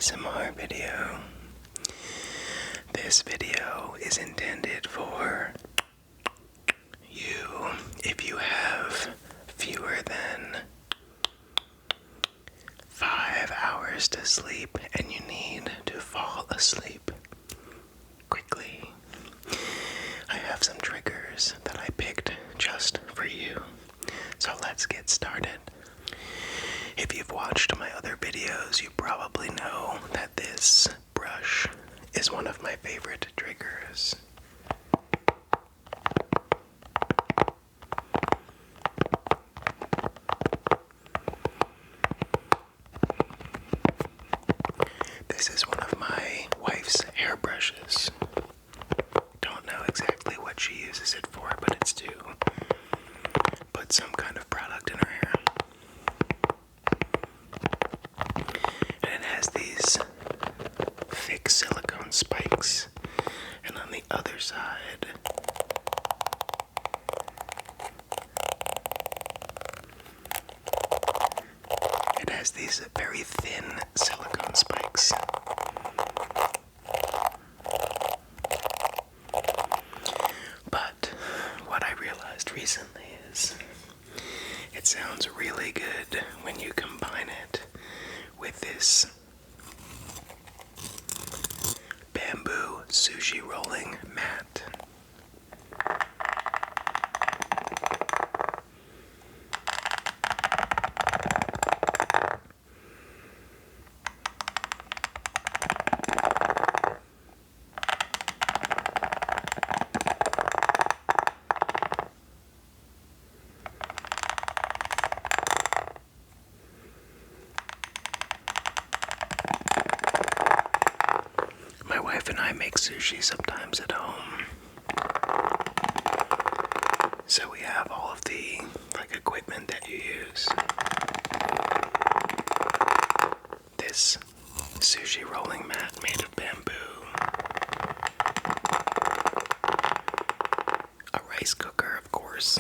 ASMR video. This video is intended for you if you have fewer than 5 hours to sleep and you need to fall asleep quickly. I have some triggers that I picked just for you. So let's get started. If you've watched my other videos, you probably know that this brush is one of my favorite triggers. This is one of my wife's hairbrushes. Don't know exactly what she uses it for, but it's to put some kind of product in her hair. And it has these thick silicone spikes, and on the other side it has these very thin silicone spikes. But what I realized recently is it sounds really good when you combine it with this bamboo sushi rolling mat. My wife and I make sushi sometimes at home. So we have all of the equipment that you use. This sushi rolling mat made of bamboo. A rice cooker, of course.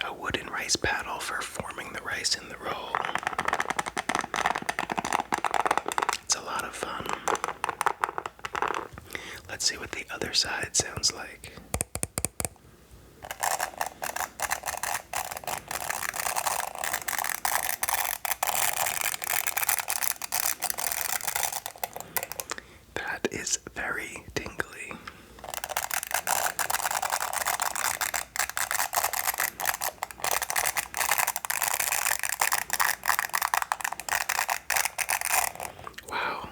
A wooden rice paddle for forming the rice in the roll. It's a lot of fun. Let's see what the other side sounds like. That is very tingly. Wow.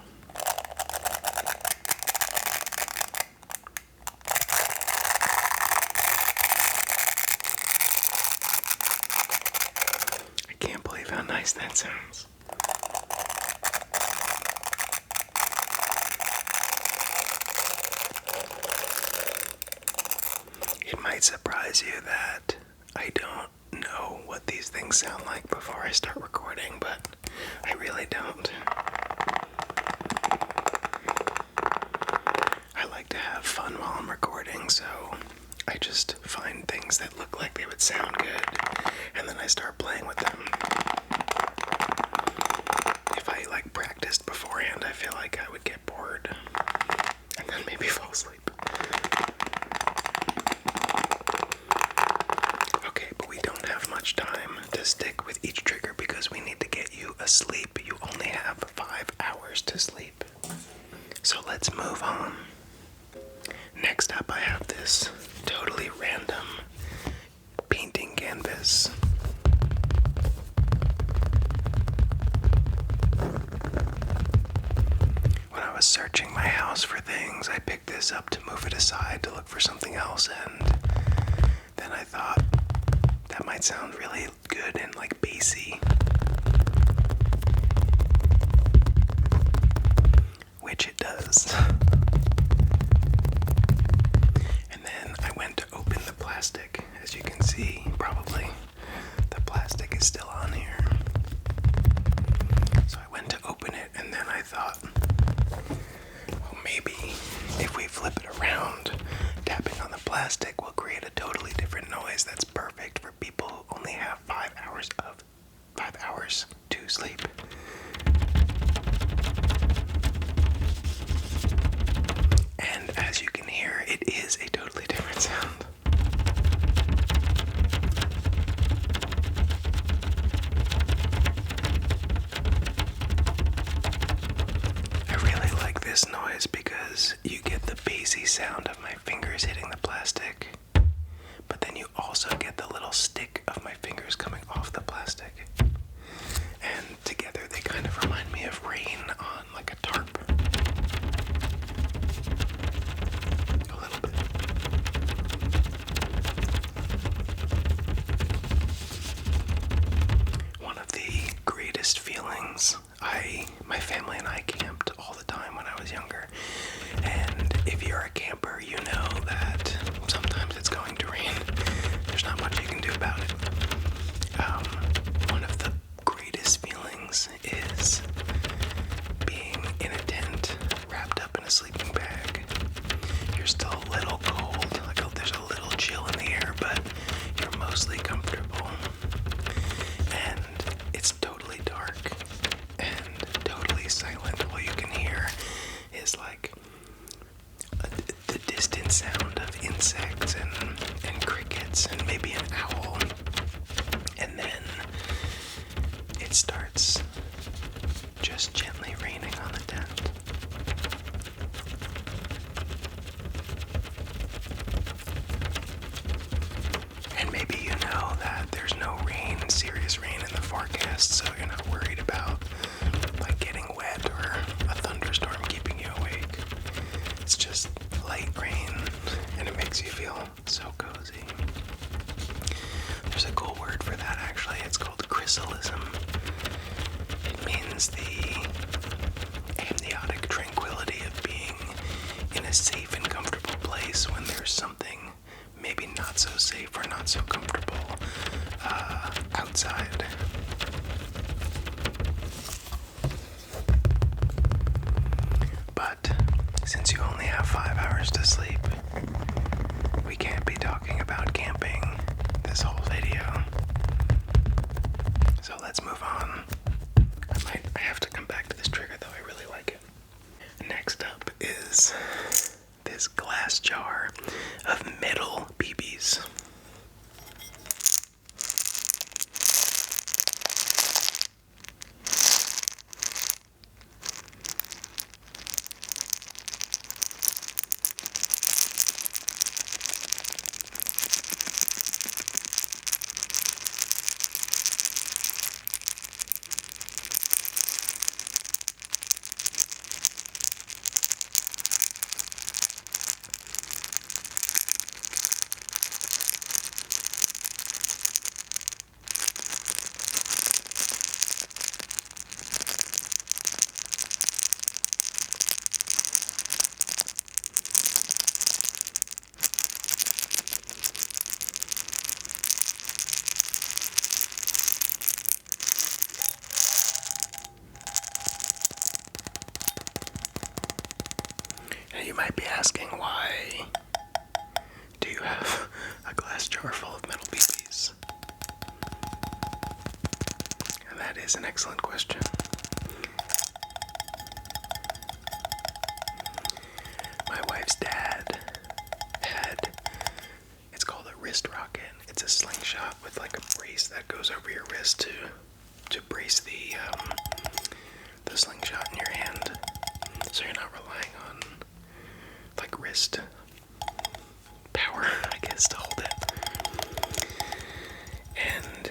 I can't believe how nice that sounds. It might surprise you that I don't know what these things sound like before I start recording, but I really don't. I like to have fun while I'm recording, so I just find things that look like they would sound good, and then I start playing with them. If I practiced beforehand, I feel like I would get bored, and then maybe fall asleep. Okay, but we don't have much time to stick with each trigger because we need to get you asleep. You only have 5 hours to sleep. So let's move on. Next up, I have this totally random painting canvas. When I was searching my house for things, I picked this up to move it aside to look for something else, and then I thought that might sound really good and bassy. Which it does. And then I went to open the plastic. As you can see, probably the plastic is still on here. So I went to open it, and then I thought, well, maybe if we flip it around, tapping on the plastic will create a totally different noise that's perfect for people who only have noise because you get the bassy sound of my fingers hitting the plastic, but then you also get the little stick of my fingers coming off the plastic. And together they kind of remind me of rain on like a tarp. A little bit. One of the greatest feelings, my family and I camped all the time when I was younger. And if you're a camper, you know that sometimes it's going to rain. There's not much you can do about it. One of the greatest feelings is being in a tent, wrapped up in a sleeping bag. You're still a little cold, there's a little chill in the air, but you're mostly comfortable. And it's totally dark and totally silent. All you can hear is like the distant sound of insects and crickets and maybe an owl. And then it starts just gently raining on the tent. And maybe you know that there's no rain, serious rain in the forecast, so you're not worried about like getting wet or a thunderstorm keeping you awake. It's just light rain, and it makes you feel so cozy. There's a cool word for that actually. It's called chrysalism. It means the amniotic tranquility of being in a safe and comfortable place when there's something maybe not so safe or not so comfortable outside. But since you only have 5 hours to sleep, we can't be talking about camping this whole video. So let's move on. I have to come back to this trigger though, I really like it. Next up is this glass jar of metal BBs. You might be asking, why do you have a glass jar full of metal BBs? And that is an excellent question. My wife's dad had, it's called a wrist rocket. It's a slingshot with like a brace that goes over your wrist to brace the slingshot in your hand, so you're not relying on like wrist power, I guess, to hold it. And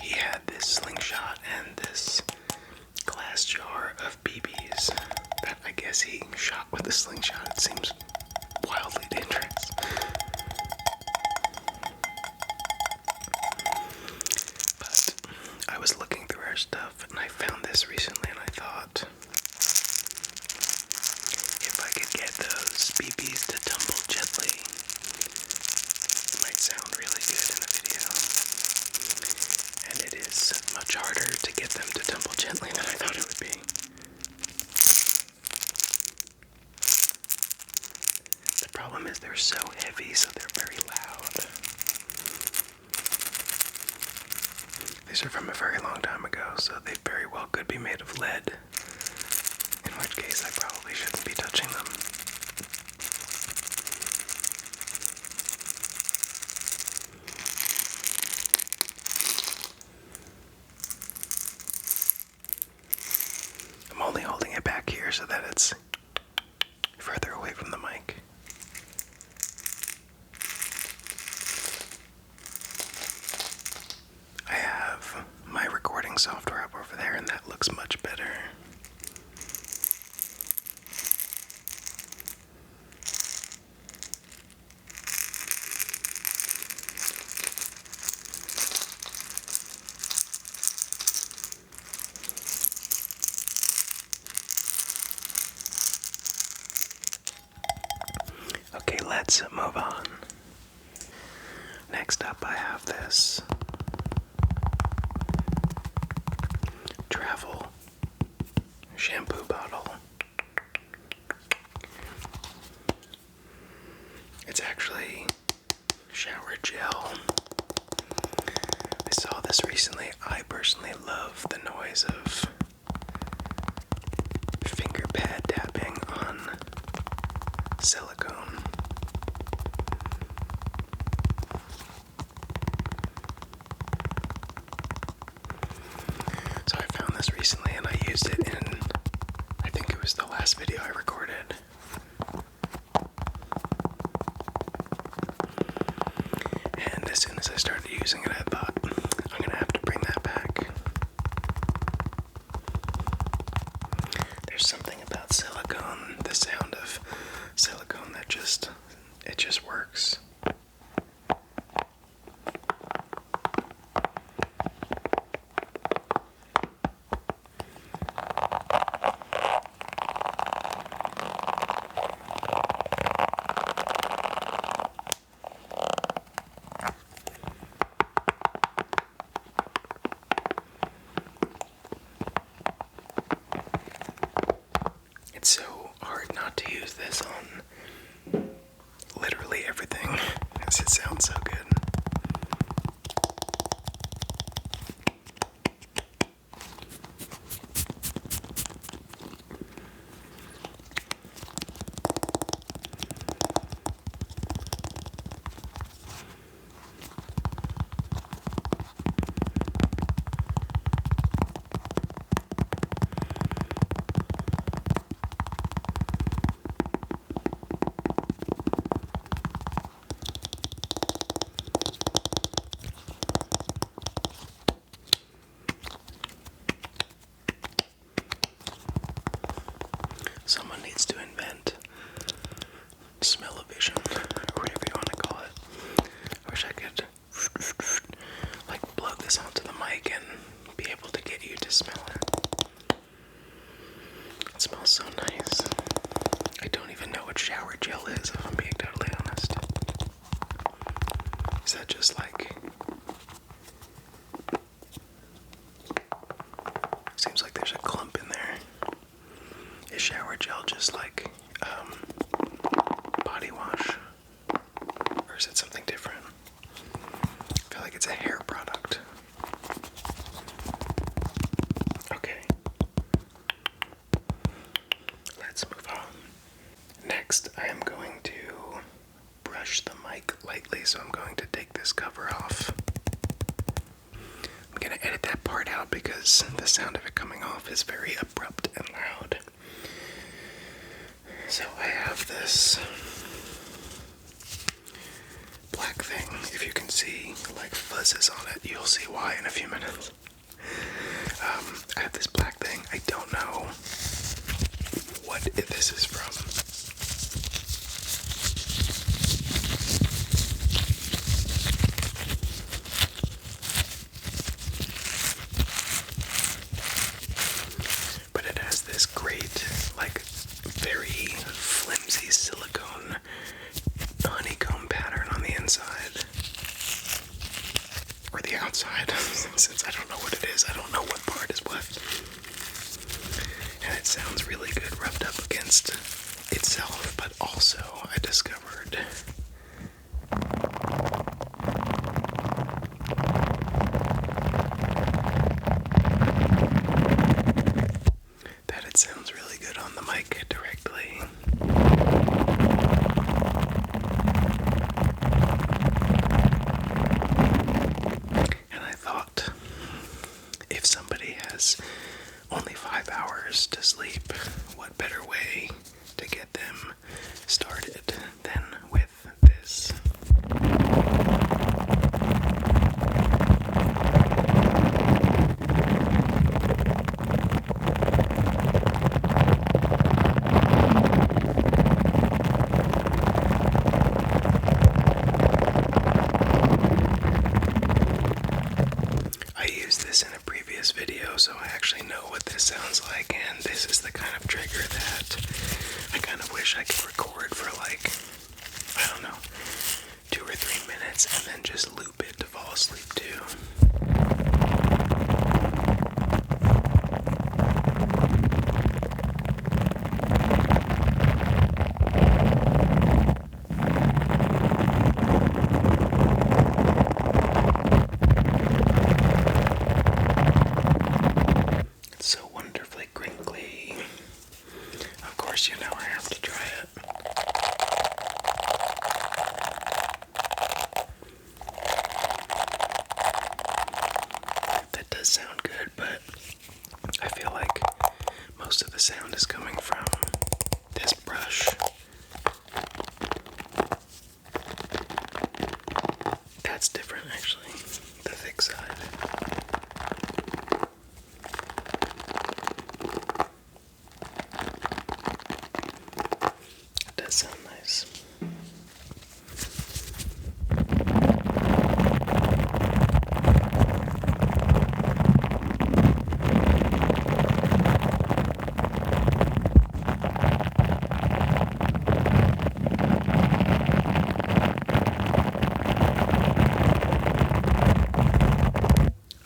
he had this slingshot and this glass jar of BBs that I guess he shot with the slingshot. It seems wildly dangerous. But I was looking through our stuff and I found this recently and I thought, if I could get those BBs to tumble gently, it might sound really good in the video. And it is much harder to get them to tumble gently than I thought it would be. The problem is they're so heavy, so they're very loud. These are from a very long time ago, so they very well could be made of lead. In which case, I probably shouldn't be touching them. here so that it's further away from the mic. I have my recording software up over there, and that looks much better. Okay, let's move on. Next up, I have this travel shampoo bottle. It's actually shower gel. I saw this recently. I personally love the noise of finger pad tapping on silicone. So I found this recently and I used it in, I think it was the last video I recorded. And as soon as I started using it, I thought, I'm gonna have to bring that back. There's something about silicone, the sound of silicone that it just works. It's so hard not to use this on literally everything, because it sounds so good. Someone needs to invent smell-o-vision, or whatever you want to call it. I wish I could, like, blow this onto the mic and be able to get you to smell it. It smells so nice. I don't even know what shower gel is, if I'm being totally honest. Is that just like... Seems like there's a clump in there. Is shower gel just like body wash? Or is it something different? I feel like it's a hair product. Okay. Let's move on. Next, I am going to brush the mic lightly, so I'm going to take this cover off. I'm going to edit that part out because the sound of it coming off is very abrupt and loud. So I have this black thing. If you can see like fuzzes on it, you'll see why in a few minutes. I have this black thing. I don't know what this is from. But it has this great, like, very flimsy silicone honeycomb pattern on the inside. Or the outside, since I don't know what it is. I don't know what part is what. And it sounds really good rubbed up against itself, but also I discovered that it sounds really good on the mic directly. And I thought, if somebody has only 5 hours to sleep. What better way to get them started than with this? I used this in a previous video, so I actually know what this sounds like, and this is the kind of trigger that I kind of wish I could record for like, I don't know, 2 or 3 minutes and then just loop it to fall asleep to. It's so wonderfully crinkly. Of course, you know I have to try it. That does sound good, but I feel like most of the sound is coming from this brush. That's different, actually, the thick side. It does sound nice.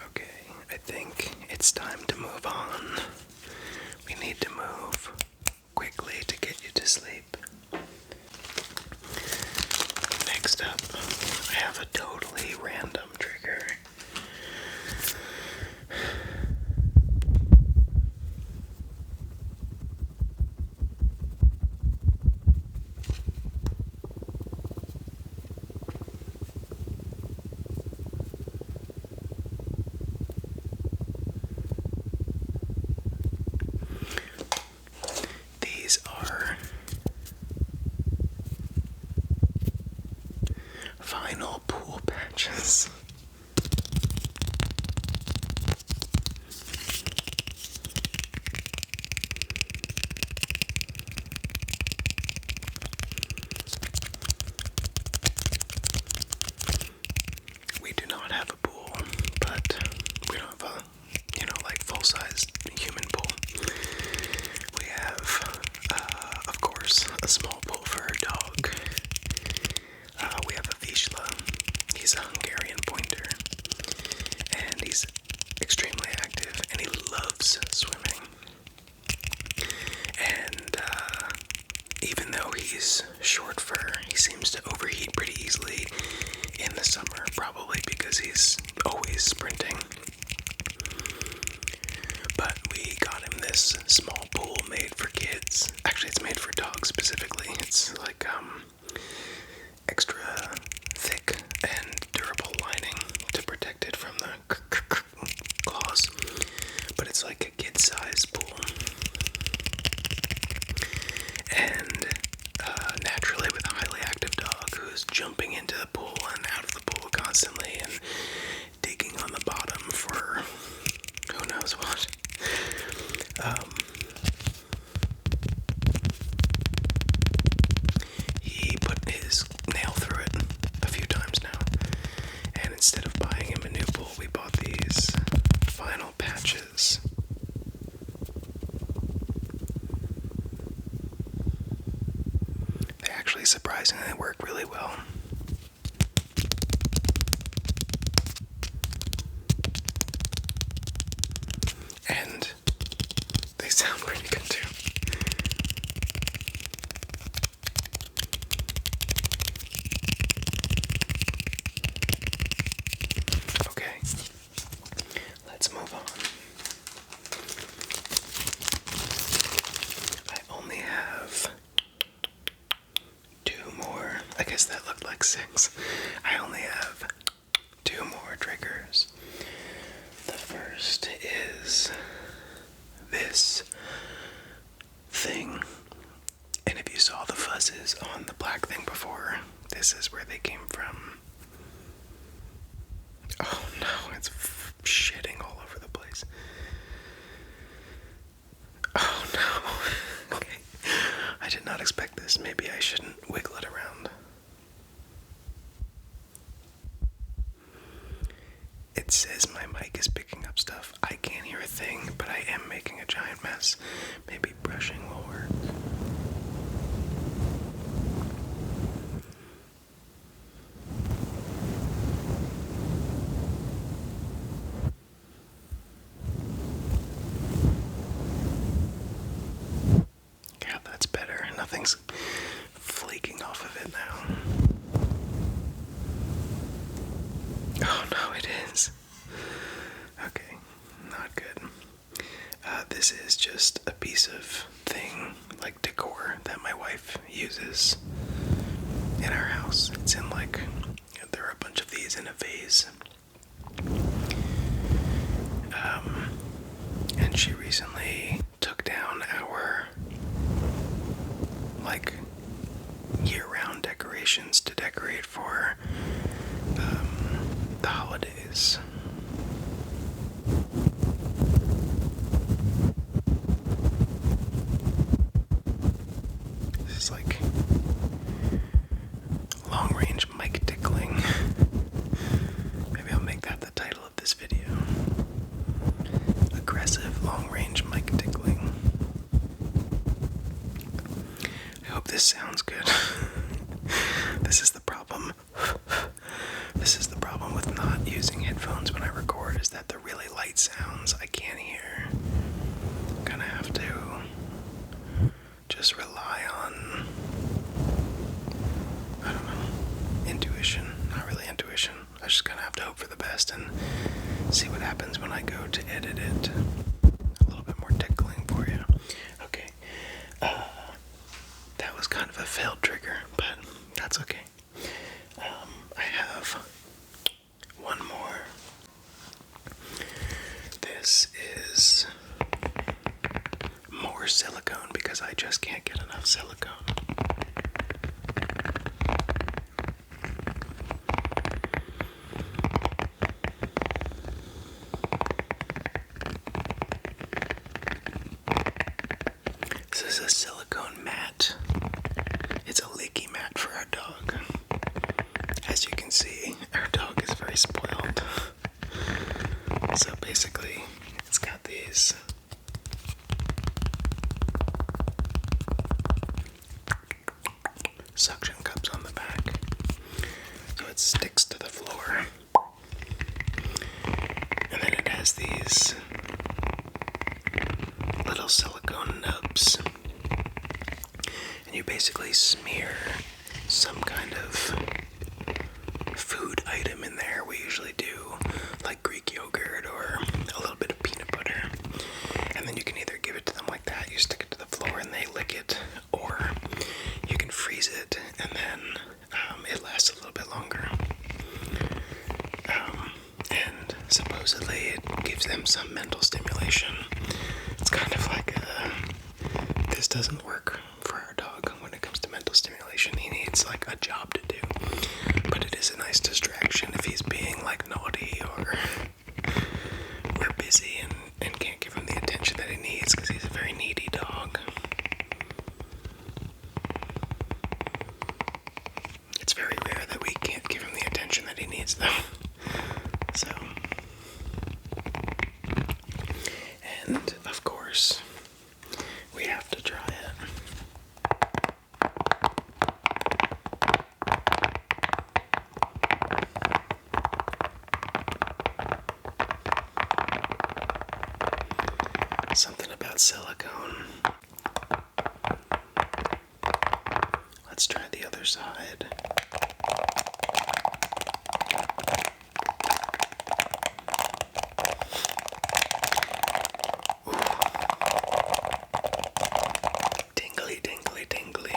Okay, I think it's time to move on. We need to move quickly to get you to sleep. Next up, I have a totally random trigger. These are vinyl pool patches. We do not have a pool, but we don't have a, like full-size human pool. We have, of course, a small pool for our dog. We have a Vizsla. He's a Hungarian pointer, and he's extremely active, and he loves swimming. And even though he's short fur, he seems to overheat pretty easily in the summer, probably because he's always sprinting. But we got him this small pool made for kids. Actually, it's made for dogs specifically. It's like extra thick and durable lining to protect it from the claws. But it's like a kid-sized pool. And naturally, with a highly active dog who's jumping into the pool and out of the pool constantly and digging on the bottom for who knows what. He put his nail through it a few times now, and instead of buying him a new pool, we bought these vinyl patches. They actually surprisingly work really well. And they sound pretty good too. Okay, let's move on. I only have 2 more. I guess that looked like 6. I only have 2 more triggers. The first is done the black thing before. This is where they came from. Oh no, it's shitting all over the place. Oh no. Okay. I did not expect this. Maybe I shouldn't wiggle it around. It says my mic is picking up stuff. I can't hear a thing, but I am making a giant mess. Maybe brushing will work. Yeah, that's better. Nothing's flaking off of it now. Oh no, it is. Okay, not good. This is just a piece of thing, like decor, that my wife uses in our house. It's in there are a bunch of these in a vase. And she recently took down our year-round decorations to decorate for the holidays. This is like long-range mic tickling. Maybe I'll make that the title of this video. Aggressive long-range mic tickling. I hope this sounds good. This is the problem. This is the problem with not using headphones when I record, is that the really light sounds I can't hear. I'm gonna have to just rely on, I don't know, intuition. Not really intuition. I'm just gonna have to hope for the best and see what happens when I go to edit it. A little bit more tickling for you. Okay. That was kind of a failed trigger, but that's okay. I have one more. This is more silicone because I just can't get enough silicone. This is a silicone mat. It's a leaky mat for our dog. As you can see, our dog is very spoiled. So basically, it's got these suction cups on the back, so it sticks to the floor. And then it has these little silicone nubs. And you basically smear some kind of food item in there. We usually do like Greek yogurt or a little bit of peanut butter. And then you can either give it to them like that, you stick it to the floor and they lick it, or you can freeze it and then it lasts a little bit longer. And supposedly it gives them some mental stimulation. It's kind of like this doesn't work for our dog when it comes to mental stimulation. He needs like a job to do. But it is a nice distraction if he's being like naughty or we're busy and can't give him the attention that he needs because he's a very needy dog. It's very rare that we can't give him the attention that he needs though. So, and of course, we have to try it. Something about silicone. Let's try the other side. Ooh. Tingly, tingly, tingly.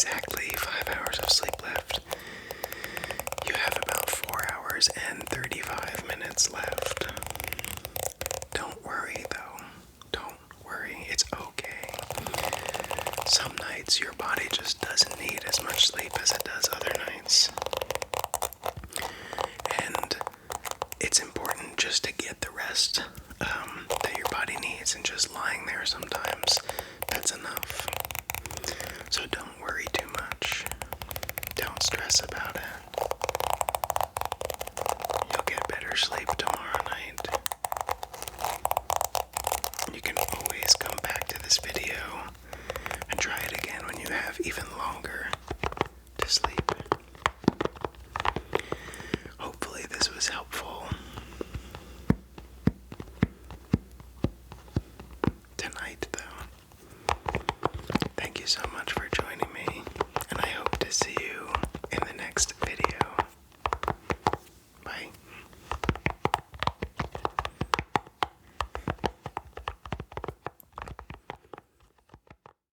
exactly 5 hours of sleep left. You have about 4 hours and 35 minutes left. Don't worry though. Don't worry. It's okay. Some nights your body just doesn't need as much sleep as it does other nights. And it's important just to get the rest that your body needs, and just lying there sometimes, that's enough. So don't worry too much. Don't stress about it. You'll get better sleep tomorrow night. You can always come back to this video and try it again when you have even longer